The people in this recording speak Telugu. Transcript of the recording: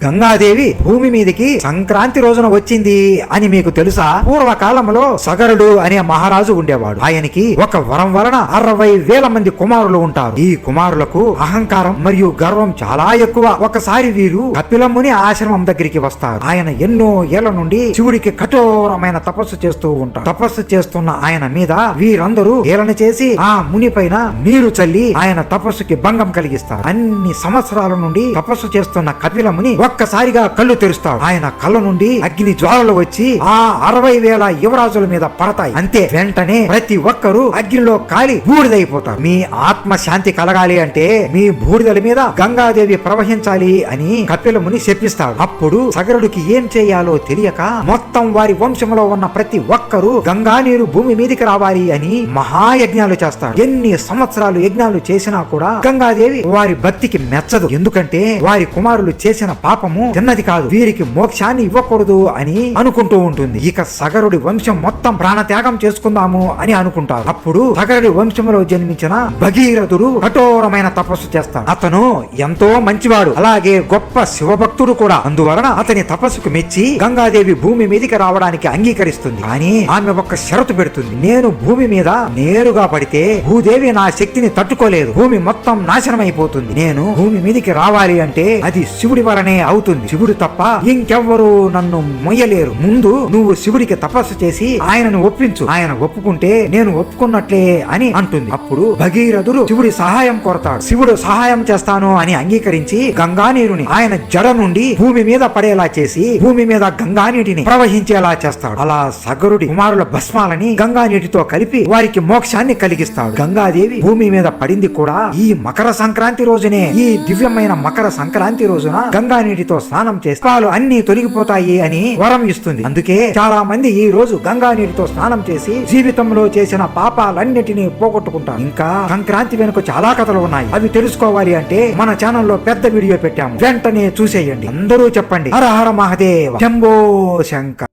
గంగాదేవి భూమి మీదకి సంక్రాంతి రోజున వచ్చింది అని మీకు తెలుసా? పూర్వకాలంలో సగరుడు అనే మహారాజు ఉండేవాడు. ఆయనకి ఒక వరం వలన 60,000 మంది కుమారులు ఉంటారు. ఈ కుమారులకు అహంకారం మరియు గర్వం చాలా ఎక్కువ. ఒకసారి వీరు కపిలముని ఆశ్రమం దగ్గరికి వస్తారు. ఆయన ఎన్నో ఏళ్ల నుండి శివుడికి కఠోరమైన తపస్సు చేస్తూ ఉంటారు. తపస్సు చేస్తున్న ఆయన మీద వీరందరూ ఏలన చేసి ఆ ముని పైన నీరు చల్లి ఆయన తపస్సుకి భంగం కలిగిస్తారు. అన్ని సంవత్సరాల నుండి తపస్సు చేస్తున్న కపిలముని ఒక్కసారిగా కళ్ళు తెరుస్తాడు. ఆయన కళ్ళ నుండి అగ్ని జ్వాలలు వచ్చి ఆ 60,000 యువరాజుల మీద పడతాయి. అంతే, వెంటనే ప్రతి ఒక్కరూ అగ్నిలో కాలి బూడిదైపోతారు. మీ ఆత్మ శాంతి కలగాలి అంటే మీ బూడిదల మీద గంగాదేవి ప్రవహించాలి అని కపిలముని చెప్పిస్తాడు. అప్పుడు సగరుడికి ఏం చేయాలో తెలియక మొత్తం వారి వంశంలో ఉన్న ప్రతి ఒక్కరూ గంగా నీరు భూమి మీదకి రావాలి అని మహాయజ్ఞాలు చేస్తారు. ఎన్ని సంవత్సరాలు యజ్ఞాలు చేసినా కూడా గంగాదేవి వారి భక్తికి మెచ్చదు. ఎందుకంటే వారి కుమారులు చేసిన పాపము చిన్నది కాదు, వీరికి మోక్షాన్ని ఇవ్వకూడదు అని అనుకుంటూ ఉంటుంది. ఇక సగరుడి వంశం మొత్తం ప్రాణత్యాగం చేసుకుందాము అని అనుకుంటారు. అప్పుడు సగరుడి వంశంలో జన్మించిన భగీరథుడు కఠోరమైన తపస్సు చేస్తాడు. అతను ఎంతో మంచివాడు, అలాగే గొప్ప శివభక్తుడు కూడా. అందువలన అతని తపస్సుకు మెచ్చి గంగాదేవి భూమి మీదకి రావడానికి అంగీకరిస్తుంది. కానీ ఆమె ఒక షరతు పెడుతుంది. నేను భూమి మీద నేరుగా పడితే భూదేవి నా శక్తిని తట్టుకోలేదు, భూమి మొత్తం నాశనం అయిపోతుంది. నేను భూమి మీదకి రావాలి అంటే అది శివుడి వలనే అవుతుంది. శివుడు తప్ప ఇంకెవ్వరూ నన్ను మొయ్యలేరు. ముందు నువ్వు శివుడికి తపస్సు చేసి ఆయనను ఒప్పించు. ఆయన ఒప్పుకుంటే నేను ఒప్పుకున్నట్లే అని అంటుంది. అప్పుడు భగీరథుడు శివుడి సహాయం కోరతాడు. శివుడు సహాయం చేస్తాను అని అంగీకరించి గంగా నీరుని ఆయన జడ నుండి భూమి మీద పడేలా చేసి భూమి మీద గంగా నీటిని ప్రవహించేలా చేస్తాడు. అలా సగరుడి కుమారుల భస్మాలని గంగా నీటితో కలిపి వారికి మోక్షాన్ని కలిగిస్తాడు. గంగాదేవి భూమి మీద పడింది కూడా ఈ మకర సంక్రాంతి రోజునే. ఈ దివ్యమైన మకర సంక్రాంతి రోజున గంగా నీటితో స్నానం చేస్తే పాపాలు అన్ని తొలగిపోతాయి అని వరం ఇస్తుంది. అందుకే చాలా మంది ఈ రోజు గంగా నీటితో స్నానం చేసి జీవితంలో చేసిన పాపాలన్నిటినీ పోగొట్టుకుంటారు. ఇంకా సంక్రాంతి వెనుక చాలా కథలు ఉన్నాయి. అవి తెలుసుకోవాలి అంటే మన ఛానల్లో పెద్ద వీడియో పెట్టాము, వెంటనే చూసేయండి. అందరూ చెప్పండి హర హర మహాదేవ శంభో శంకర్.